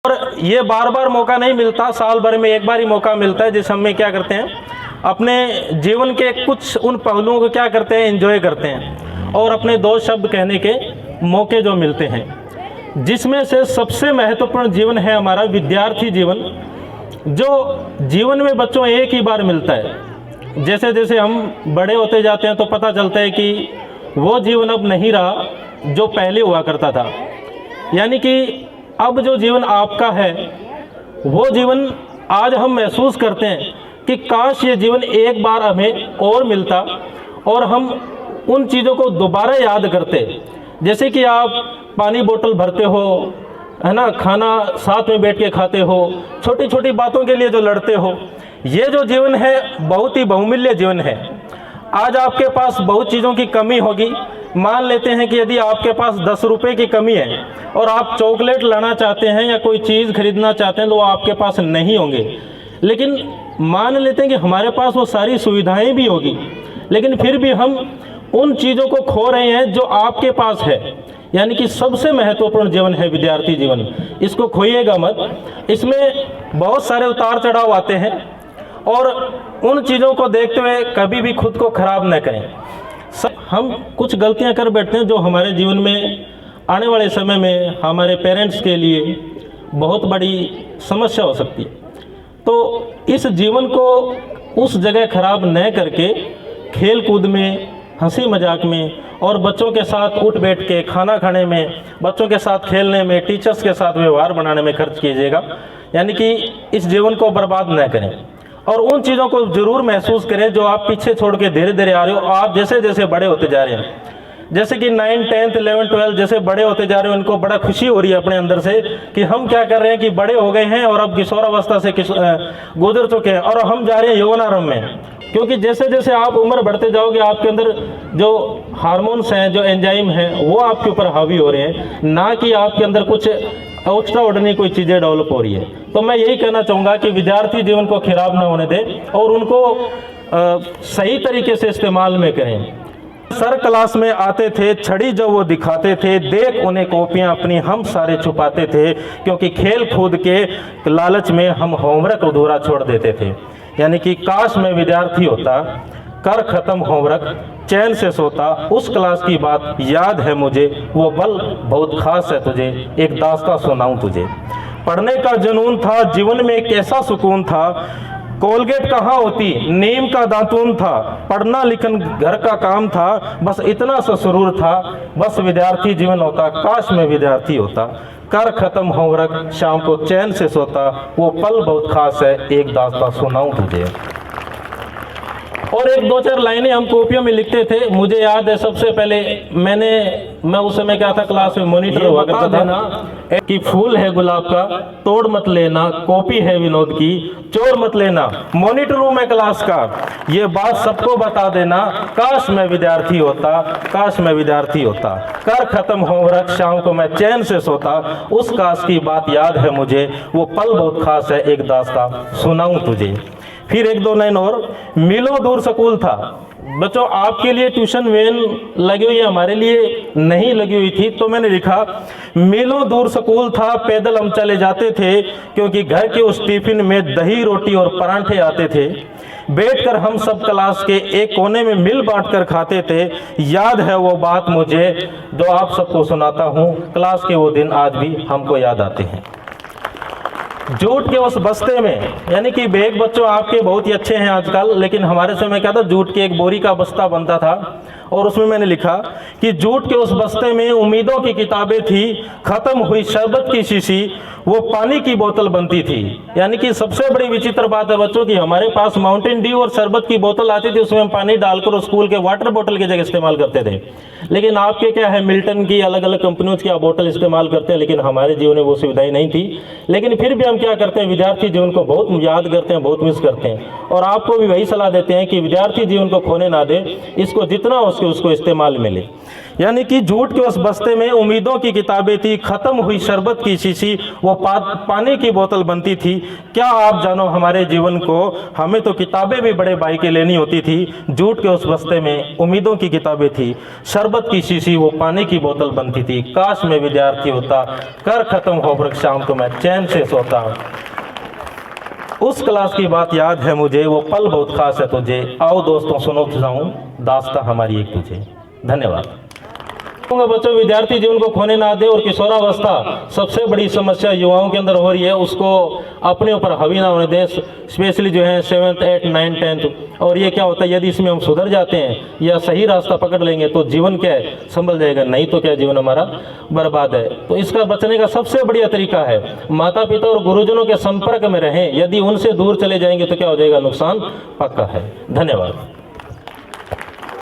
और ये बार बार मौका नहीं मिलता, साल भर में एक बार ही मौका मिलता है, जिस हम क्या करते हैं अपने जीवन के कुछ उन पहलुओं को क्या करते हैं, एंजॉय करते हैं और अपने दो शब्द कहने के मौके जो मिलते हैं, जिसमें से सबसे महत्वपूर्ण जीवन है हमारा विद्यार्थी जीवन, जो जीवन में बच्चों एक ही बार मिलता है। जैसे जैसे हम बड़े होते जाते हैं तो पता चलता है कि वो जीवन अब नहीं रहा जो पहले हुआ करता था। यानी कि अब जो जीवन आपका है वो जीवन आज हम महसूस करते हैं कि काश ये जीवन एक बार हमें और मिलता और हम उन चीज़ों को दोबारा याद करते। जैसे कि आप पानी बोतल भरते हो, है ना, खाना साथ में बैठ के खाते हो, छोटी छोटी बातों के लिए जो लड़ते हो, ये जो जीवन है बहुत ही बहुमूल्य जीवन है। आज आपके पास बहुत चीज़ों की कमी होगी। मान लेते हैं कि यदि आपके पास 10 रुपये की कमी है और आप चॉकलेट लाना चाहते हैं या कोई चीज़ खरीदना चाहते हैं तो वो आपके पास नहीं होंगे। लेकिन मान लेते हैं कि हमारे पास वो सारी सुविधाएं भी होगी, लेकिन फिर भी हम उन चीज़ों को खो रहे हैं जो आपके पास है। यानी कि सबसे महत्वपूर्ण जीवन है विद्यार्थी जीवन, इसको खोइएगा मत। इसमें बहुत सारे उतार चढ़ाव आते हैं और उन चीज़ों को देखते हुए कभी भी खुद को खराब न करें। हम कुछ गलतियां कर बैठते हैं जो हमारे जीवन में आने वाले समय में हमारे पेरेंट्स के लिए बहुत बड़ी समस्या हो सकती है। तो इस जीवन को उस जगह खराब न करके खेल कूद में, हंसी मजाक में और बच्चों के साथ उठ बैठ के खाना खाने में, बच्चों के साथ खेलने में, टीचर्स के साथ व्यवहार बनाने में खर्च कीजिएगा। यानी कि इस जीवन को बर्बाद न करें और उन चीज़ों को ज़रूर महसूस करें जो आप पीछे छोड़ के धीरे धीरे आ रहे हो। आप जैसे जैसे बड़े होते जा रहे हैं, जैसे कि 9, 10, 11, 12 जैसे बड़े होते जा रहे हो, उनको बड़ा खुशी हो रही है अपने अंदर से कि हम क्या कर रहे हैं कि बड़े हो गए हैं और अब किशोरावस्था से गुजर चुके हैं और हम जा रहे हैं यौवनारंभ में। क्योंकि जैसे जैसे आप उम्र बढ़ते जाओगे आपके अंदर जो हार्मोन्स हैं, जो एंजाइम हैं, वो आपके ऊपर हावी हो रहे हैं, ना कि आपके अंदर कुछ एक्स्ट्रा ऑर्डिनरी कोई चीज़ें डेवलप हो रही है। तो मैं यही कहना चाहूँगा कि विद्यार्थी जीवन को खराब ना होने दें और उनको सही तरीके से इस्तेमाल में करें। सर क्लास में आते थे, छड़ी जो वो दिखाते थे, देख उन्हें कॉपियाँ अपनी हम सारे छुपाते थे, क्योंकि खेल कूद के लालच में हम होमवर्क अधूरा छोड़ देते थे। यानी कि काश मैं विद्यार्थी होता, कर ख़त्म होमवर्क, चैन से सोता, उस क्लास की बात याद है मुझे, वो पल बहुत ख़ास है तुझे, एक दास्तां सुनाऊं तुझे। पढ़ने का जुनून था, जीवन में कैसा सुकून था, कोलगेट कहाँ होती, नीम का दातून था, पढ़ना लिखन घर का काम था, बस इतना सा सुरूर था, बस विद्यार्थी जीवन होता, काश मैं विद्यार्थी होता। कर ख़त्म होमवर्क, शाम को चैन से सोता, वो पल बहुत ख़ास है, एक दास्तां सुनाऊं तुझे। और एक दो चार लाइनें हम कॉपियों में लिखते थे। मुझे याद है सबसे पहले मैं उस समय क्या था, क्लास में मॉनिटर हुआ करता था कि फूल है गुलाब का तोड़ मत लेना, कॉपी है विनोद की चोर मत लेना, मॉनिटर हूँ मैं क्लास का, ये बात सबको बता देना, काश मैं विद्यार्थी होता, काश मैं विद्यार्थी होता। कर ख़त्म होमवर्क, शाम को मैं चैन से सोता, उस काश की बात याद है मुझे, वो पल बहुत ख़ास है, एक दास्तां सुनाऊं तुझे। फिर एक दो लाइन और, मीलों दूर स्कूल था। बच्चों आपके लिए ट्यूशन वैन लगी हुई है, हमारे लिए नहीं लगी हुई थी, तो मैंने लिखा मीलों दूर स्कूल था, पैदल हम चले जाते थे, क्योंकि घर के उस टिफिन में दही रोटी और परांठे आते थे, बैठकर हम सब क्लास के एक कोने में मिल बांट कर खाते थे। याद है वो बात मुझे जो आप सबको सुनाता हूँ, क्लास के वो दिन आज भी हमको याद आते हैं। जूट के उस बस्ते में, यानी कि बैग बच्चों आपके बहुत ही अच्छे हैं आजकल, लेकिन हमारे समय क्या था, जूट के एक बोरी का बस्ता बनता था और उसमें मैंने लिखा कि जूट के उस बस्ते में उम्मीदों की किताबें थी, खत्म हुई शरबत की शीशी, वो पानी की बोतल बनती थी। यानी कि सबसे बड़ी विचित्र बात है बच्चों की, हमारे पास माउंटेन ड्यू और शरबत की बोतल आती थी, उसमें हम पानी डालकर स्कूल के वाटर बोतल की जगह इस्तेमाल करते थे। लेकिन आपके क्या है, मिल्टन की अलग अलग कंपनियों की आप बोतल इस्तेमाल करते हैं, लेकिन हमारे जीवन में वो सुविधाएं नहीं थी। लेकिन फिर भी हम क्या करते हैं, विद्यार्थी जीवन को बहुत याद करते हैं, बहुत मिस करते हैं और आपको भी वही सलाह देते हैं कि विद्यार्थी जीवन को खोने ना दे, इसको जितना हो सके उसको इस्तेमाल में ले। यानी कि झूठ के उस बस्ते में उम्मीदों की किताबें थी, ख़त्म हुई शरबत की शीशी, वो पानी की बोतल बनती थी। क्या आप जानो हमारे जीवन को, हमें तो किताबें भी बड़े भाई के लेनी होती थी। झूठ के उस बस्ते में उम्मीदों की किताबें थी, शरबत की शीशी, वो पानी की बोतल बनती थी। काश मैं विद्यार्थी होता, कर खत्म हो वृक्ष शाम तो मैं चैन से सोता। उस क्लास की बात याद है मुझे, वो पल बहुत खास है तुझे। आओ दोस्तों सुनो सुनाऊं दास्तां हमारी एक तुझे। धन्यवाद। बच्चों, विद्यार्थी जीवन को खोने ना दे, और किशोरावस्था सबसे बड़ी समस्या युवाओं के अंदर हो रही है, उसको अपने ऊपर हावी ना होने दें। स्पेशली जो है 7th 8th 9th 10th। और ये क्या होता है, यदि इसमें हम सुधर जाते हैं या सही रास्ता पकड़ लेंगे तो जीवन क्या है, संभल जाएगा, नहीं तो क्या जीवन हमारा बर्बाद है। तो इसका बचने का सबसे बढ़िया तरीका है माता पिता और गुरुजनों के संपर्क में रहें। यदि उनसे दूर चले जाएंगे तो क्या हो जाएगा, नुकसान पक्का है। धन्यवाद।